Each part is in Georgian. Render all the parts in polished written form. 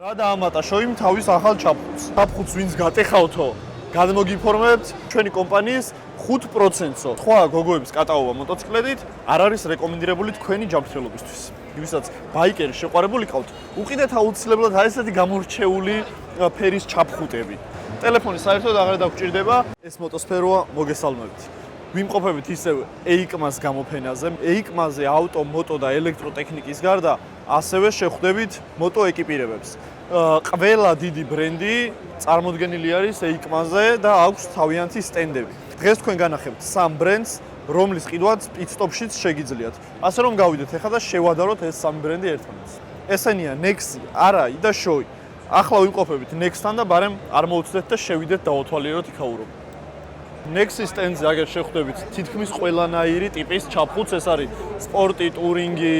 რა დაამატა შოიმ თავის ახალ ჩაფხუტს. ჩაფხუტს ვინც გატეხავთო, გადმოგიფორმებთ ჩვენი კომპანიის 5%-ო. სხვა გოგოების კატაობა მოტოციკლებით არ არის რეკომენდირებული თქვენი ჯანმრთელობისთვის. ვისაც ბაიკერი შეყვარებული ყავთ, უყიდეთ აუცილებლად აი ესეთი გამორჩეული ფერის ჩაფხუტები. ტელეფონი საერთოდ აღარ დაგჭირდება, ეს მოტოსფეროა, მოგესალმებით. ვიმყოფებით ისევ EICMA-ს გამოფენაზე. EICMA-ზე ავტო, მოტო და ელექტროტექნიკის გარდა ასევე შეხვდებით მოტო ეკიპირებებს. ყველა დიდი ბრენდი წარმოდგენილი არის EICMA-ზე და აქვს თავიანთი სტენდები. დღეს თქვენ განახებთ 3 ბრენდს, რომლის ყიდვაც პიტსტოპშიც შეგიძლიათ. ასე რომ გავიდეთ ახლა და შევადაროთ ეს 3 ბრენდი ერთმანეთს. ესენია Nexi, Arai და Shoei. ახლა ვიმყოფებით Nexi-თან და ბარემ არ მოუწდეთ და შევიდეთ დავათვალიეროთ იქაურობა. Nexi სტენდზე აგერ შეხვდებით თითქმის ყველანაირი ტიპის ჩაფხუტს, ეს არის სპორტი, ტურინგი,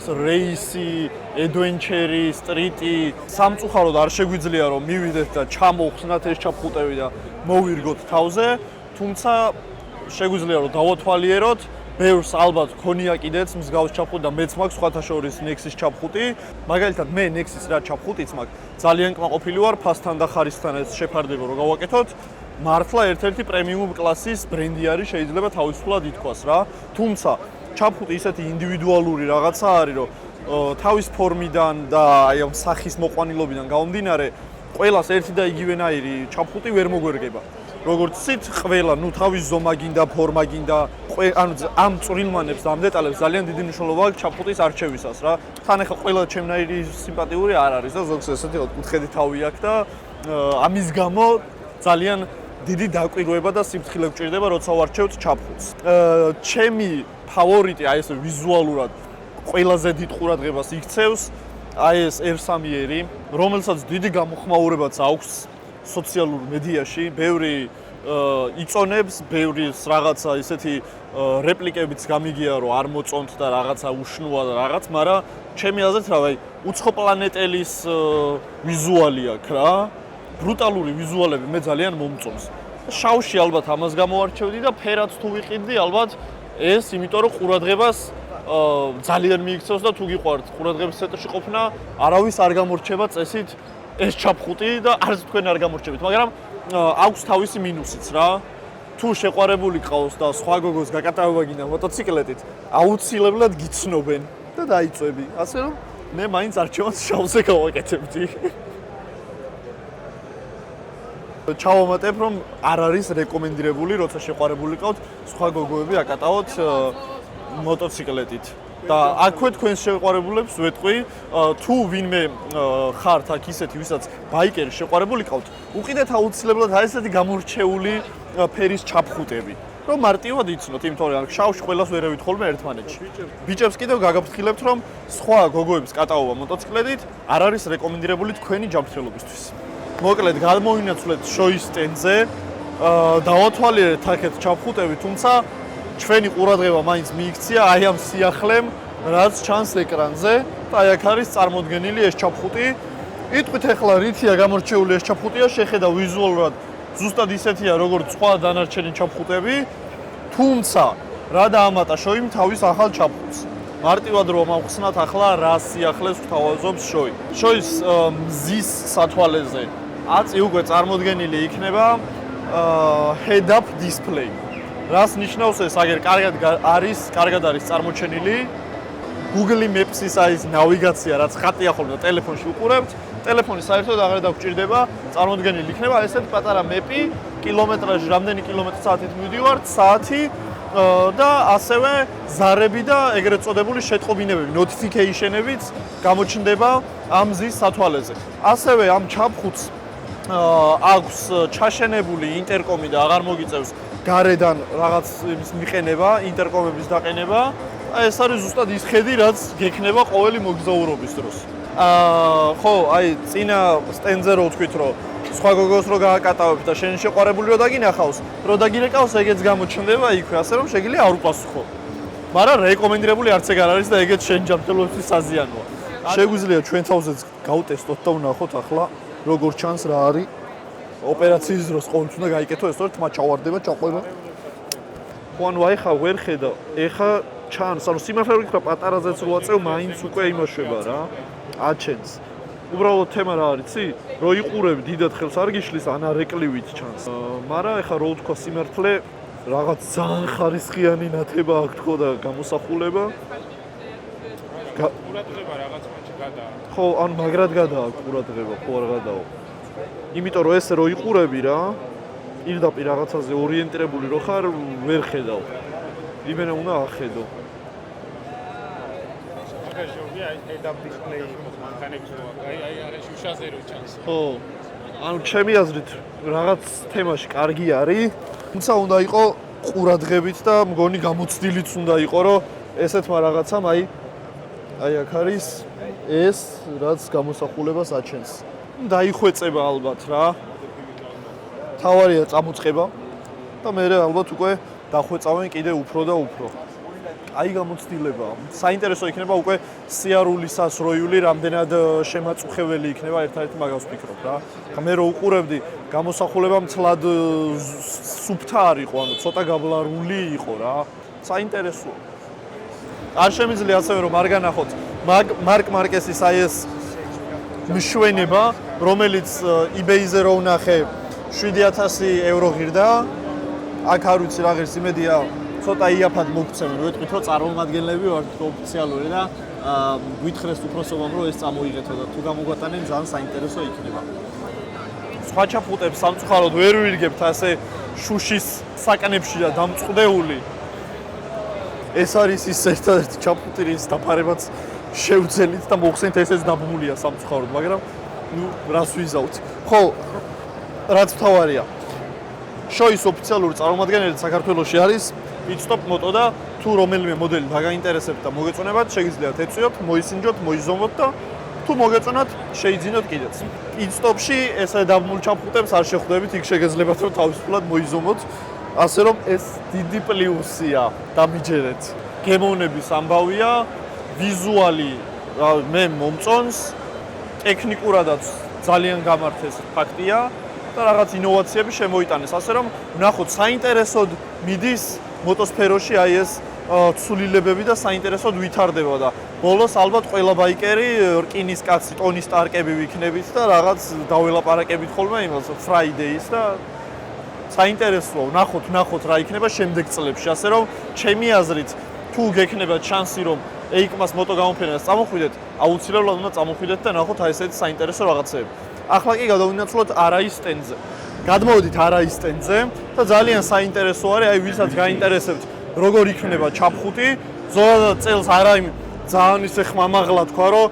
რეისი, ადვენჩერი, სტრიტი. სამწუხაროდ არ შეგვიძლია რომ მივიდეთ და ჩამოვხსნათ ეს ჩაფხუტები და მოვირგოთ თავზე, თუმცა შეგვიძლია რომ დავათვალიეროთ. ბევრს ალბათ ქონია კიდეც მსგავს ჩაფხუტი და მეც მაქვს სხვათა შორის Nexi-ის ჩაფხუტი. მაგალითად მე Nexi-ის რა ჩაფხუტიც მაქვს, ძალიან კმაყოფილი ვარ ფასთან და ხარისხთან ეს შეფარდება რომ გავაკეთოთ. მართლა ერთ-ერთი პრემიუმ კლასის ბრენდი არის, შეიძლება თავისუფლად ითქვას რა. თუმცა ჩაფხუტი ისეთი ინდივიდუალური რაღაცა არის, რომ თავის ფორმიდან და აი ამ სახის მოყვანილობიდან გამომდინარე, ყველას ერთი და იგივენაირი ჩაფხუტი ვერ მოგვერგება. როგორც ცით, ყველა, თავის ზომა გინდა, ფორმა გინდა, ანუ ამ წვრილმანებს და ამ დეტალებს ძალიან დიდი მნიშვნელობა აქვს ჩაფხუტის არჩევისას რა. თან ახლა ყველა ჩემნაირი სიმპათიური არ არის და ზოგს ესეთი კუთხედი თავი აქვს და ამის გამო ძალიან დიდი დაკვირვება და სიმთხილე გვჭირდება, როცა ვარჩევთ ჩაფხუტს. ჩემი ფავორიტი აი ეს ვიზუალურად ყველაზე დიდ ყურადღებას იქცევს აი ეს R3-ერი, რომელსაც დიდი გამოხმაურებაც აქვს სოციალურ მედიაში, ბევრი იწონებს, ბევრი რაღაცა ისეთი რეპლიკებიც გამიგია, რომ არ მოწონთ და რაღაცა უშნოა და რაღაც, მაგრამ ჩემი აზრით რა, აი უცხო პლანეტელის ვიზუალი აქვს რა. ბრუტალური ვიზუალები მე ძალიან მომწონს. შავში ალბათ ამას გამოვარჩევდი და ფერად თუ ვიყიდდი, ალბათ ეს იმიტომ რომ ყურადღებას ძალიან მიიქცევს და თუ გიყვართ ყურადღების ცენტრში ყოფნა, არავის არ გამორჩება წესით ეს ჩაფხუტი და არც თქვენ არ გამორჩებით, მაგრამ აქვს თავისი მინუსიც რა. თუ შეყვარებული ყავს და სხვა გოგოს გაკატავება გინდა მოტოციკლეტით, აუცილებლად გიცნობენ და დაიწვევი. ასე რომ მე მაინც არჩევანს შავზე გავაკეთებდი. ჩავამატებ რომ არ არის რეკომენდირებული, როცა შეყვარებული ყავთ სხვა გოგოები აკატავოთ მოტოციკლეტით. და აქვე თქვენს შეყვარებულებს ვეტყვი, თუ ვინმე ხართ აქ ისეთი, ვისაც ბაიკერი შეყვარებული ყავთ, უყიდეთ აუცილებლად აი ესეთი გამორჩეული ფერის ჩაფხუტები, რომ მარტივად იცნოთ, იმიტომ რომ შავში ყველას ვერავით ხოლმე ერთმანეთში. ბიჭებს კიდევ გაგაფრთხილებთ, რომ სხვა გოგოების კატაობა მოტოციკლეტით არ არის რეკომენდირებული თქვენი ჯანმრთელობისთვის. მოკლედ გადმოვინაცვლეთ Shoei სტენდზე, დავათვალიერეთ აქეთ ჩაფხუტები, თუმცა ჩვენი ყურადღება მაინც მიიქცია აი ამ სიახლემ, რაც ჩანს ეკრანზე და აი აქ არის წარმოდგენილი ეს ჩაფხუტი. იტყვით ახლა რითია გამორჩეული ეს ჩაფხუტია, შეხედა ვიზუალურად ზუსტად ისეთია, როგორც სხვა დანარჩენი ჩაფხუტები, თუმცა რა დაამატა Shoei თავის ახალ ჩაფხუტს. მარტივად რომ ავხსნათ ახლა რა სიახლეს გვთავაზობს Shoei. Shoei-ის მზის სათვალეზე აწი უკვე წარმოდგენილი იქნება head-up display. რას ნიშნავს ეს? აგერ კარგად არის წარმოჩენილი Google Maps-ის ის ნავიგაცია, რაც ხატია ხოლმე ტელეფონში უყურებთ. ტელეფონი საერთოდ აღარ დაგჭირდება, წარმოდგენილი იქნება ესეთ პატარა მეპი, კილომეტრაჟი, რამდენი კილომეტր-საათით მივდივართ, საათი და ასევე ზარები და ეგრეთ წოდებული შეტყობინებები, notification-ებიც გამოჩნდება ამ მზის სათვალეზე. ასევე ამ ჩაფხუტს აქვს ჩაშენებული ინტერკომი და აღარ მოგიწევს გარედან რაღაც იმის მიყენება, ინტერკომების დაყენება. ეს არის ზუსტად ის ხედი, რაც გექნება ყოველი მოგზაურობის დროს. ხო, აი წინა სტენდზე რო ვთქვით, რომ სხვა გოგოს რო გააკატავებ და შენ შეყვარებული რო დაგინახავს, რო დაგირეკავს, ეგეც გამოჩნდება იქვე, ასე რომ შეგიძლია არ უპასუხო. მაგრამ რეკომენდირებული არც ეგ არ არის და ეგეც შენ ჯანმრთელობისთვის საზიანოა. შეგვიძლია ჩვენ თავზეც გავტესტოთ და ვნახოთ ახლა როგორ ჩანს რა არის. ოპერაციის დროს ყოველთვის უნდა გაიკეთო ეს, რომ თმა ჩავარდება, ჩაყვება. ხო, ანუ აი ხა ვერ ხედა. ეხა ჩანს, ანუ სიმართლე ვიქნა პატარაზეც რო აწევ, მაინც უკვე იმოშვება რა. აჩენს. უბრალოდ თემა რა არის, იცი? რო იყურები დიდად ხელს არ გიშლის, ან არეკლივით ჩანს. მაგრამ ეხა რო ვთქვა სიმართლე, რაღაც ძალიან ხარისხიანი ნათება აქვს თქო და გამოსახულება. ყურადღება რაღაც მომენტში გადაა. ხო, ან მაგრად გადაა ყურადღება, ხო არ გადაო. იმიტომ რომ ესე რო იყურები რა, პირდაპირ რაღაცაზე ორიენტირებული რო ხარ, ვერ ხედავ. იმენა უნდა ახედო. მაგალითად, აი head-up display იყოს მანქანებში რო აი არის უშაზე რო ჩანს. ხო. ანუ ჩემი აზრით რაღაც თემაში კარგი არის, თუმცა უნდა იყო ყურადღებით და მგონი გამოცდილიც უნდა იყო, რომ ესეთმა რაღაცამ აი აქ არის ეს რაც გამოსახულებას აჩენს. დაიხვეწება ალბათ რა. თავარია წამოწყება და მე ალბათ უკვე დახვეწავენ კიდე უფრო და უფრო. აი გამოცდილება. საინტერესო იქნება უკვე სიარულისასროიული რამდენად შემაწუხებელი იქნება ერთ-ერთი მაგას ვფიქრობ რა. მე რო უყურებდი გამოსახულება მცლად სუფთა არ იყო, ანუ ცოტა გაბლარული იყო რა. საინტერესოა. არ შემიძლია ასევე რომ არ განახოთ მარკ მარკესის აი ეს მშვენება, რომელიც eBay-ზე რო ვნახე 7000 евро ღირდა. აქ არ ვიცი რა ღირს, იმედია ცოტა იაფად მოგცემენ, რომ ეტყვით რომ წარმომადგენლები ვართ ოფიციალური და გვითხრეს უფროსობამ რომ ეს წამოიღეთო და თუ გამოგვატანენ ძალიან საინტერესო იქნება. სხვა ჩაფუტებს სამწუხაროდ ვერ ვირგებთ ასე შუშის საკნებში და დამწყდეული. ეს არის ის ერთადერთი ჩაფუტი, რის დაფარებაც შევძელით და მოხსენით ესეც დაბმულია სამწუხაროდ, მაგრამ ნუ რას ვიზავთ. ხო, რაც მთავარია. შოის ოფიციალური წარმომადგენელი საქართველოში არის Pitstop Moto და თუ რომელიმე მოდელი დაგაინტერესებთ და მოგეწონებათ, შეგიძლიათ ეწვიოთ, მოისინჯოთ, მოიზომოთ და თუ მოგეწონათ, შეიძინოთ კიდეც. Pitstop-ში ესე დაბმულ ჩაფუტებს არ შეხვდებით, იქ შეგეძლებათ რომ თავისუფლად მოიზომოთ. ასე რომ ეს დიდი პლუსია დამიჯერეთ. გემოვნების ამბავია, ვიზუალი მე მომწონს, ტექნიკურადაც ძალიან გამართეს ფაქტია და რაღაც ინოვაციები შემოიტანეს. ასე რომ ვნახოთ საინტერესოდ მიდის მოტოსფეროში აი ეს ცვლილებები და საინტერესოდ ვითარდება და ბოლოს ალბათ ყველა ბაიკერი რკინის კაცი, ტონი სტარკები ვიქნებით და რაღაც დაველაპარაკებით ხოლმე იმას Fridays და საინტერესოა, ვნახოთ რა იქნება შემდეგ წლებში. ასე რომ ჩემი აზრით თუ გექნება შანსი რომ EICMA-ს მოტო გამოფენას წამოხვიდეთ, აუცილებლად უნდა წამოხვიდეთ და ნახოთ აი ესეთი საინტერესო რაღაცები. ახლა კი გადავინაცვლოთ არაის სტენდზე. გადმოვედით არაის სტენდზე და ძალიან საინტერესო არის, აი ვისაც გაინტერესებთ, როგორ იქნება ჩაფხუტი. ზოგადად წელს არაიმ ძალიან ისე ხმამაღლა თქვა, რომ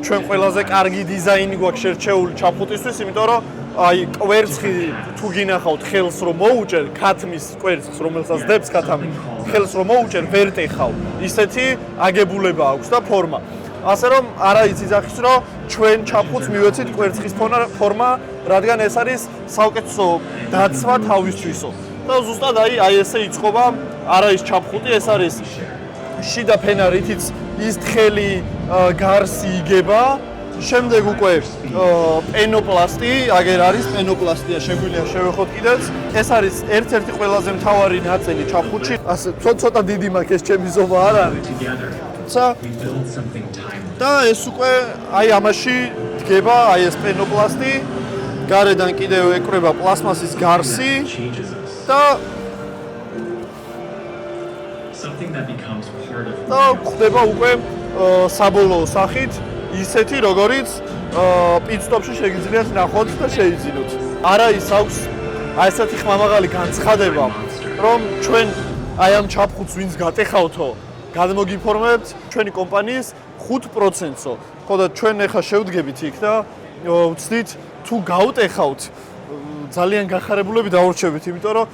ჩვენ ყველაზე კარგი დიზაინი გვაქვს შერჩეული ჩაფხუტისთვის, იმიტომ რომ აი კვერცხი თუ გინახავთ ხელს რომ მოუჭერ, ქათმის კვერცხს, რომელსაც დებს ქათამი, ხელს რომ მოუჭერ, ვერ ტეხავ. ისეთი აგებულება აქვს და ფორმა. ასე რომ არა იცი ძახის რომ ჩვენ ჩაფხუტს მივეცით კვერცხის ფორმა, რადგან ეს არის საუკეთესო დაცვა თავისთვისო. და ზუსტად აი ესე იწყობა არაის ჩაფხუტი, ეს არის შიდა ფენა, რითიც ის თხელი გარსი იგება. შემდეგ უკვე პენოპლასტი, აგერ არის პენოპლასტია, შეგვიძლია შევეხოთ კიდეც. ეს არის ერთ-ერთი ყველაზე მთავარი ნაწილი ჩაფხუტში. ასე ცოტა დიდი მაქვს ეს ჩემი ზომა არ არის. და ეს უკვე აი ამაში დგება აი ეს პენოპლასტი. გარედან კიდევ ეკვრება პლასმასის გარსი და ხდება უკვე საბოლოო სახით ისეთი როგორიც Pitstop-ში შეგიძლიათ ნახოთ და შეიძინოთ. არა ის აქვს აი ესეთი ხმამაღალი განცხადება, რომ ჩვენ აი ამ ჩაფხუტს ვინც გატეხავთო, გადმოგიფორმებთ ჩვენი კომპანიის 5%-ო. ხო და ჩვენ ახლა შევდგებით იქ და ვცდით თუ გაუტეხავთ ძალიან გახარებულები დავრჩებით, იმიტომ რომ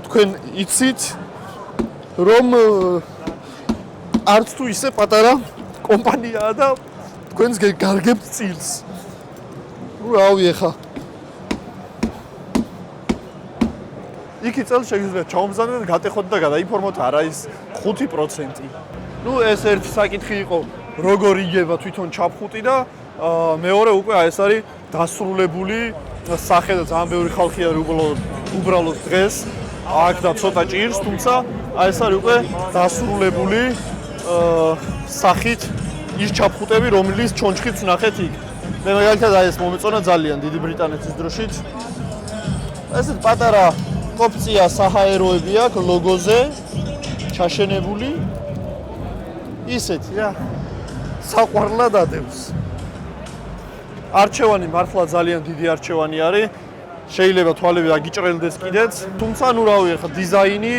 თქვენ იცით რომ არც თუ ისე პატარა კომპანიაა და თქვენს გარგებთ წილს. ნუ რავი ახლა. იქი წელს შეგიძლიათ ჩაუმზადოთ, გატეხოთ და გადაიფორმოთ არაის 5%. ნუ ეს ერთი საკითხი იყო, როგორ იგება თვითონ ჩაფხუტი და მეორე უკვე აი ეს არის დასრულებული სახე და ძალიან ბევრი ხალხი არის უბრალოდ დღეს აქ და ცოტა ჭირს, თუმცა აი ეს არის უკვე დასრულებული სახით ის ჩაფხუტები, რომლის ჩონჩხიც ნახეთ იქ. მე მაგალითად აი ეს მომეწონა ძალიან დიდი ბრიტანეთის დროშით. ესეთ პატარა ოპცია საჰაეროები აქვს ლოგოზე ჩაშენებული. ისეთი რა. საყვარლად ადევს. არჩევანი მართლა ძალიან დიდი არჩევანი არის. შეიძლება თვალები აგიჭრელდეს კიდეც, თუმცა ნუ რავი, ხა დიზაინი,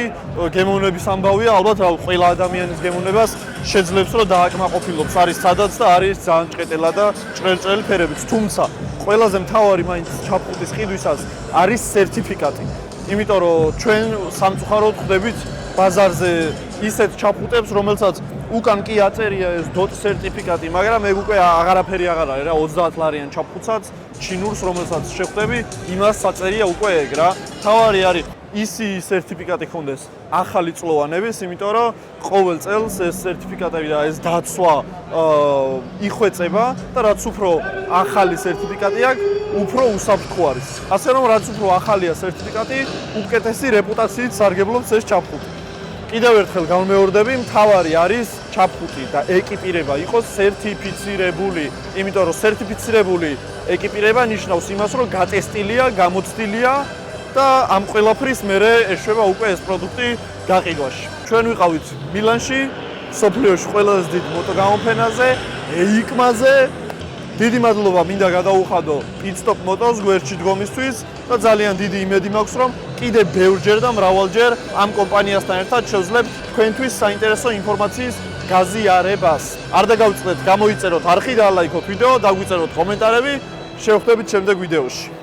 გემოვნების ამბავია, ალბათ რა ყველა ადამიანის გემოვნებას შეძლებს რომ დააკმაყოფილოს, არის სადაც და არის ძალიან ჭყეტელა და ჭრელჭრელი ფერებიც, თუმცა ყველაზე მთავარი მაინც ჩაფხუტის ყიდვისას არის სერტიფიკატი. იმიტომ რომ ჩვენ სამწუხაროდ ხვდებით ბაზარზე ისეთ ჩაფხუტებს, რომელსაც უკან კი აწერია ეს DOT სერტიფიკატი, მაგრამ ეგ უკვე აღარაფერი აღარ არის რა, 30 ლარიან ჩაფხუტსაც, ჩინურს, რომელსაც შეხვდები, იმას საწერია უკვე ეგ რა. თავარი არის ისი სერტიფიკატი ქონდეს ახალი წლოვანების, იმიტომ რომ ყოველ წელს ეს სერტიფიკატები და ეს დაცვა იხვეწება და რაც უფრო ახალი სერტიფიკატი აქვს, უფრო უსაფრთხო არის. ასე რომ რაც უფრო ახალია სერტიფიკატი, უკეთესი რეპუტაციით სარგებლობს ეს ჩაფხუტი. კიდევ ერთხელ გამმეორდები, მთავარი არის ჩაფხუტი და ეკიპირება იყოს სერტიფიცირებული, იმიტომ რომ სერტიფიცირებული ეკიპირება ნიშნავს იმას, რომ გატესტილია, გამოცდილია და ამ ყველაფრის მერე ეშვება უკვე ეს პროდუქტი გაყიდვაში. ჩვენ ვიყავით მილანში, სოფლიოში ყველაზე დიდ მოტოგამოფენაზე, EICMA-ზე. დიდი მადლობა მინდა გადაუხადო Pit-Stop Motors გვერდში დგომისთვის და ძალიან დიდი იმედი მაქვს, რომ კიდევ ბევრჯერ და მრავალჯერ ამ კომპანიასთან ერთად შევძლებთ თქვენთვის საინტერესო ინფორმაციის გაზიარებას. არ დაგავიწყდეთ, გამოიწეროთ არხი და ლაიქოთ ვიდეო, დაგვიწეროთ კომენტარები, შევხვდებით შემდეგ ვიდეოში.